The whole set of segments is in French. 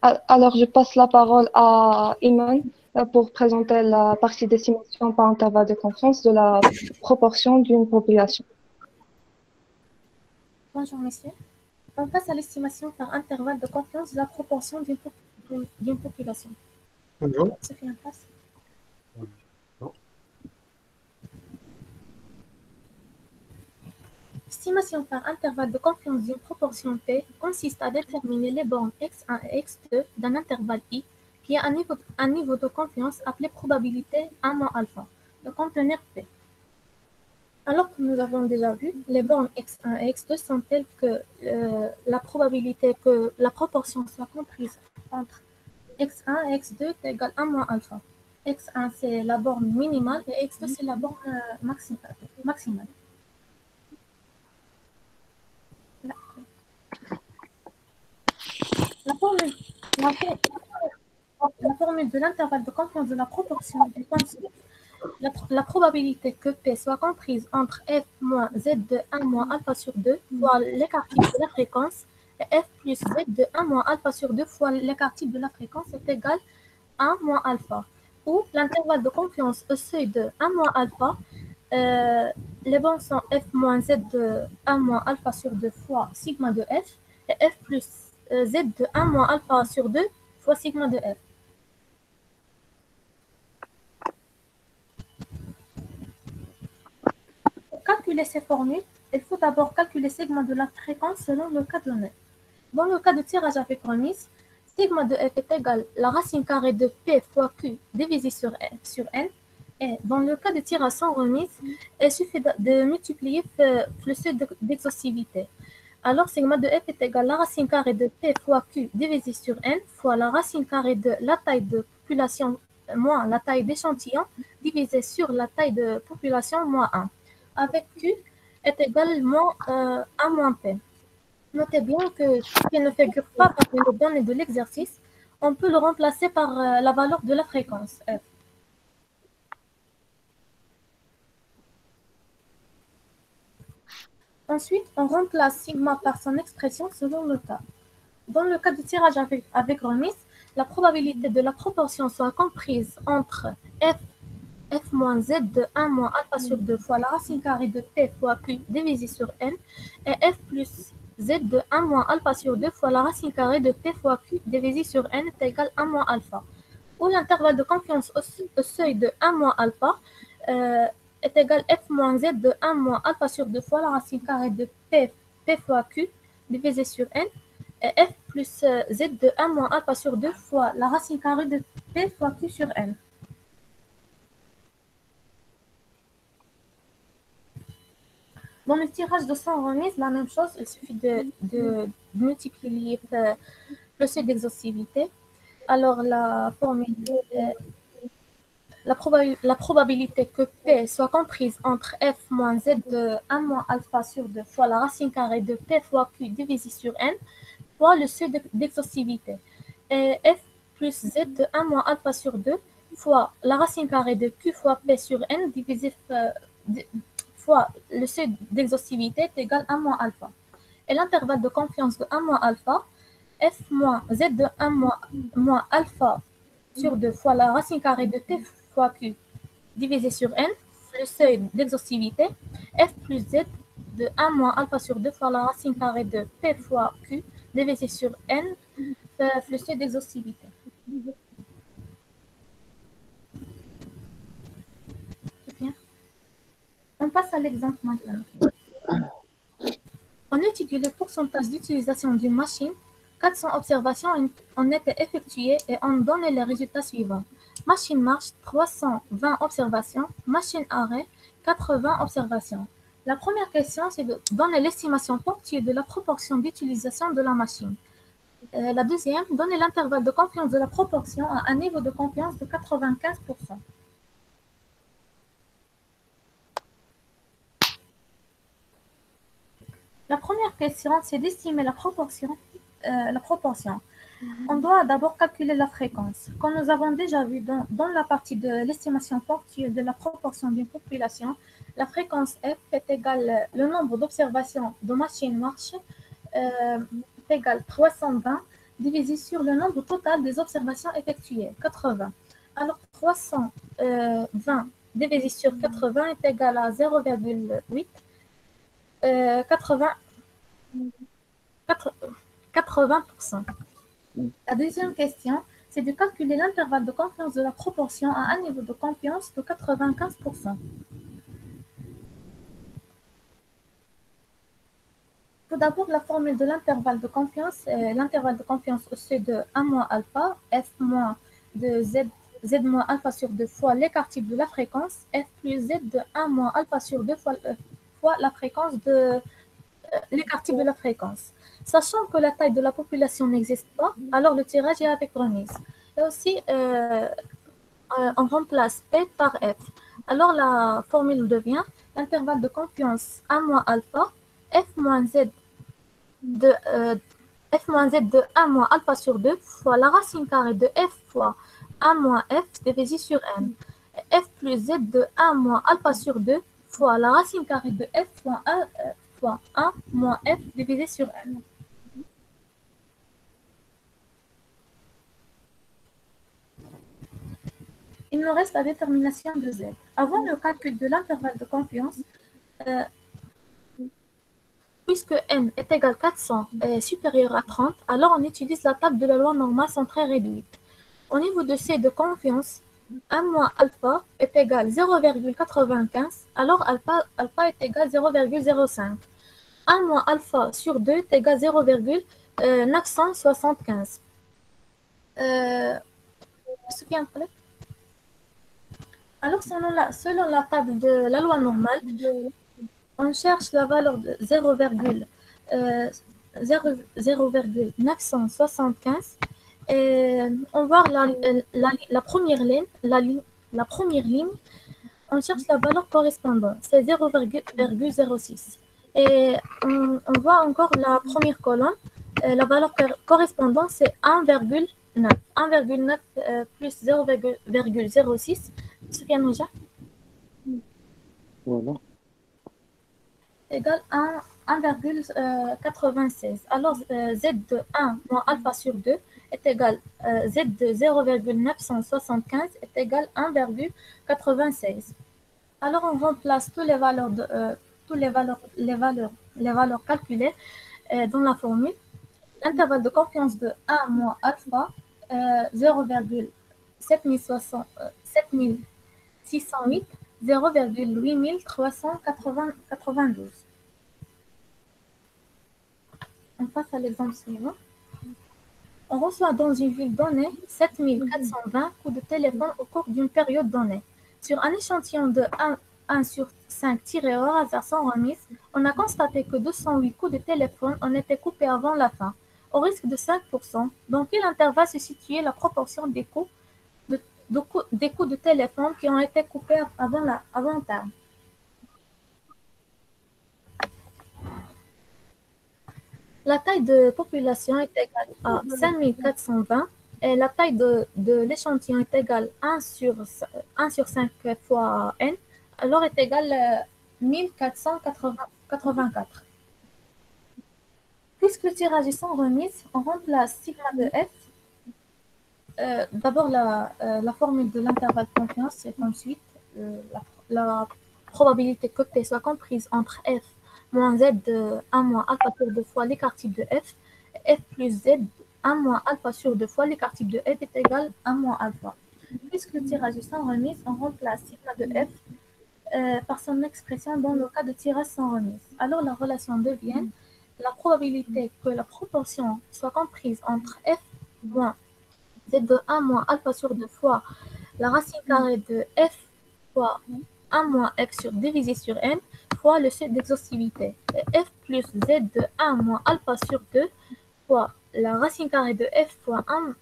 Alors, je passe la parole à Iman pour présenter la partie d'estimation par intervalle de confiance de la proportion d'une population. Bonjour messieurs. On passe à l'estimation par intervalle de confiance de la proportion d'une population. Non. Sophie, en face. Non. L'estimation par intervalle de confiance d'une proportion P consiste à déterminer les bornes x1 et x2 d'un intervalle I qui a un niveau de confiance appelé probabilité 1 moins alpha de contenir P. Alors que nous avons déjà vu, les bornes x1 et x2 sont telles que la probabilité que la proportion soit comprise entre x1 et x2 est égal à 1 moins alpha. x1 c'est la borne minimale et x2 c'est la borne maximale. La formule de l'intervalle de confiance de la proportion est conçue. La probabilité que P soit comprise entre f moins z de 1 moins alpha sur 2 fois l'écart type de la fréquence et f plus z de 1 moins alpha sur 2 fois l'écart type de la fréquence est égal à 1 moins alpha, où l'intervalle de confiance au seuil de 1 moins alpha, les bornes sont f moins z de 1 moins alpha sur 2 fois sigma de f et f plus z de 1 moins alpha sur 2 fois sigma de f. Pour calculer ces formules, il faut d'abord calculer sigma de la fréquence selon le cas donné. Dans le cas de tirage avec remise, sigma de f est égal à la racine carrée de p fois q divisé sur n. Et dans le cas de tirage sans remise, il suffit de multiplier le seuil d'exhaustivité. Alors, sigma de f est égal à la racine carrée de p fois q divisé sur n fois la racine carrée de la taille de population moins la taille d'échantillon divisé sur la taille de population moins 1. Avec q est également 1 moins p. Notez bien que P ne figure pas parmi les données de l'exercice. On peut le remplacer par la valeur de la fréquence f. Ensuite, on remplace sigma par son expression selon le cas. Dans le cas de tirage avec remise, la probabilité de la proportion soit comprise entre f moins z de 1 moins alpha sur 2 fois la racine carrée de p fois q divisé sur n et f plus z de 1 moins alpha sur 2 fois la racine carrée de p fois q divisé sur n est égal à 1 moins alpha, où l'intervalle de confiance au seuil de 1 moins alpha est égal à f moins z de 1 moins alpha sur 2 fois la racine carrée de p fois q divisé sur n et f plus z de 1 moins alpha sur 2 fois la racine carrée de p fois q sur n. Dans le tirage de sans remise, la même chose, il suffit de multiplier le seuil d'exhaustivité. Alors, la probabilité que P soit comprise entre f moins z de 1 moins alpha sur 2 fois la racine carrée de P fois Q divisé sur N fois le seuil d'exhaustivité. Et f plus z de 1 moins alpha sur 2 fois la racine carrée de Q fois P sur N divisé fois le seuil d'exhaustivité est égal à 1 moins alpha. Et l'intervalle de confiance de 1 moins alpha, f moins z de 1 moins alpha sur 2 fois la racine carrée de t fois q divisé sur n, le seuil d'exhaustivité, f plus z de 1 moins alpha sur 2 fois la racine carrée de p fois q divisé sur n, le seuil d'exhaustivité. On passe à l'exemple maintenant. On étudie le pourcentage d'utilisation d'une machine. 400 observations ont été effectuées et ont donné les résultats suivants. Machine marche, 320 observations. Machine arrêt, 80 observations. La première question, c'est de donner l'estimation ponctuelle de la proportion d'utilisation de la machine. La deuxième, donner l'intervalle de confiance de la proportion à un niveau de confiance de 95%. La première question, c'est d'estimer la proportion. On doit d'abord calculer la fréquence. Comme nous avons déjà vu dans la partie de l'estimation ponctuelle de la proportion d'une population, la fréquence f est égale le nombre d'observations de machines marche est égal 320 divisé sur le nombre total des observations effectuées, 80. Alors 320 divisé sur 80 est égal à 0,8. 80%. La deuxième question, c'est de calculer l'intervalle de confiance de la proportion à un niveau de confiance de 95%. Tout d'abord, la formule de l'intervalle de confiance est l'intervalle de confiance au-dessus de 1 moins alpha, f moins de z moins alpha sur 2 fois l'écart type de la fréquence, f plus z de 1 moins alpha sur 2 fois la fréquence de l'écart type de la fréquence. Sachant que la taille de la population n'existe pas, alors le tirage est avec remise. Et aussi, on remplace P par F. Alors la formule devient l'intervalle de confiance 1 moins alpha, F moins Z de 1 moins alpha sur 2 fois la racine carrée de F fois 1 moins F divisé sur N. F plus Z de 1 moins alpha sur 2 fois la racine carrée de F fois 1 moins F divisé sur N. Il nous reste la détermination de Z. Avant le calcul de l'intervalle de confiance, puisque n est égal à 400 et supérieur à 30, alors on utilise la table de la loi normale centrée réduite. Au niveau de C de confiance, 1 moins alpha est égal à 0,95, alors alpha est égal à 0,05. 1 moins alpha sur 2 est égal à 0,975. Alors, selon la table de la loi normale, on cherche la valeur de 0,975 et on voit la première ligne, on cherche la valeur correspondante, c'est 0,06. Et on voit encore la première colonne, la valeur correspondante, c'est 1,9. 1,9 plus 0,06, c'est bien déjà Voilà. égale à 1,96. Alors, z de 1 moins alpha sur 2 est égal à z de 0,975 est égal à 1,96. Alors, on remplace toutes les valeurs calculées dans la formule. L'intervalle de confiance de 1 moins alpha, 0,7608, 0,8392. On passe à l'exemple suivant. On reçoit dans une ville donnée 7420 coups de téléphone au cours d'une période donnée. Sur un échantillon de 1 sur 5 tiré au hasard sans remise, on a constaté que 208 coups de téléphone ont été coupés avant la fin, au risque de 5%. Dans quel intervalle se situait la proportion des coups de téléphone qui ont été coupés avant le terme? La taille de population est égale à 5420 et la taille de l'échantillon est égale à 1 sur 5 fois n, alors est égale à 1484. Puisque le tirage est sans remise, on remplace sigma de f. D'abord, la formule de l'intervalle de confiance, c'est ensuite la probabilité que P soit comprise entre f moins z de 1 moins alpha sur 2 fois l'écart type de f, f plus z 1 moins alpha sur 2 fois l'écart type de f est égal à 1 moins alpha. Puisque le tirage est sans remise, on remplace sigma de f par son expression dans le cas de tirage sans remise. Alors la relation devient la probabilité que la proportion soit comprise entre f moins z de 1 moins alpha sur 2 fois la racine carrée de f fois 1 moins f sur divisé sur n fois le seuil d'exhaustivité. F plus z de 1 moins alpha sur 2 fois la racine carrée de f fois 1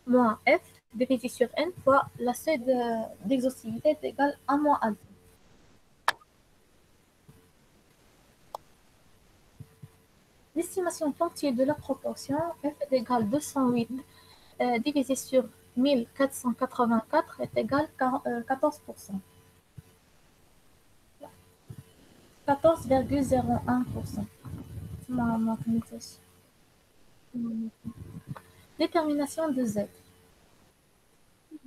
moins f divisé sur n fois la seuil d'exhaustivité est égal à 1 moins alpha. L'estimation pointillée de la proportion f est égale à 208 divisé sur 1484 est égal à 14%. 14,01%. Détermination de Z.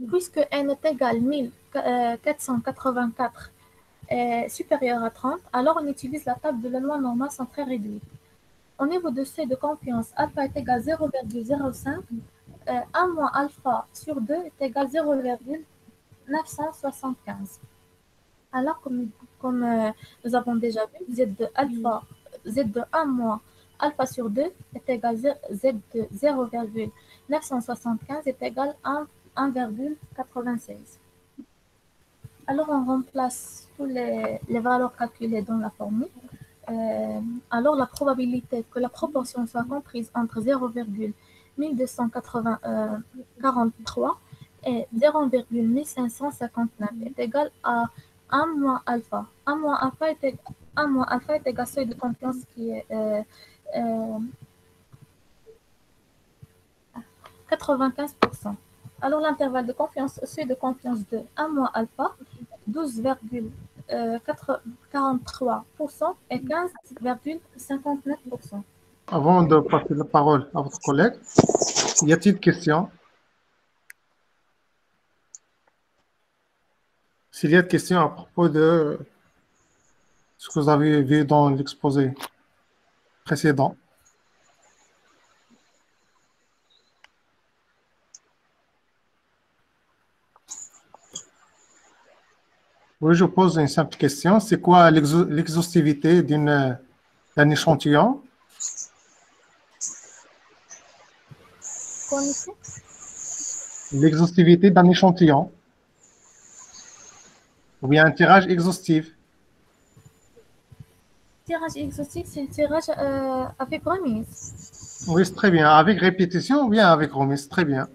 Puisque n est égal à 1484 est supérieur à 30, alors on utilise la table de la loi normale centrée réduite. Au niveau de seuil de confiance, alpha est égal à 0,05, 1 moins alpha sur 2 est égal à 0,975. Alors, comme nous avons déjà vu, z de 1 moins alpha sur 2 est égal à z de 0,975 est égal à 1,96. Alors, on remplace toutes les valeurs calculées dans la formule. Alors, la probabilité que la proportion soit comprise entre 0,1243 et 0,1559 est égale à 1 moins alpha. 1 moins alpha est égal à seuil de confiance qui est 95%. Alors, l'intervalle de confiance, seuil de confiance de 1 moins alpha, 12,43% et 15,59%. Avant de passer la parole à votre collègue, y a-t-il question? S'il y a des questions à propos de ce que vous avez vu dans l'exposé précédent. Oui, je pose une simple question. C'est quoi l'exhaustivité d'un échantillon? L'exhaustivité d'un échantillon. Ou bien un tirage exhaustif. Tirage exhaustif, c'est le tirage avec remise. Oui, c'est très bien. Avec répétition ou bien avec remise? Très bien.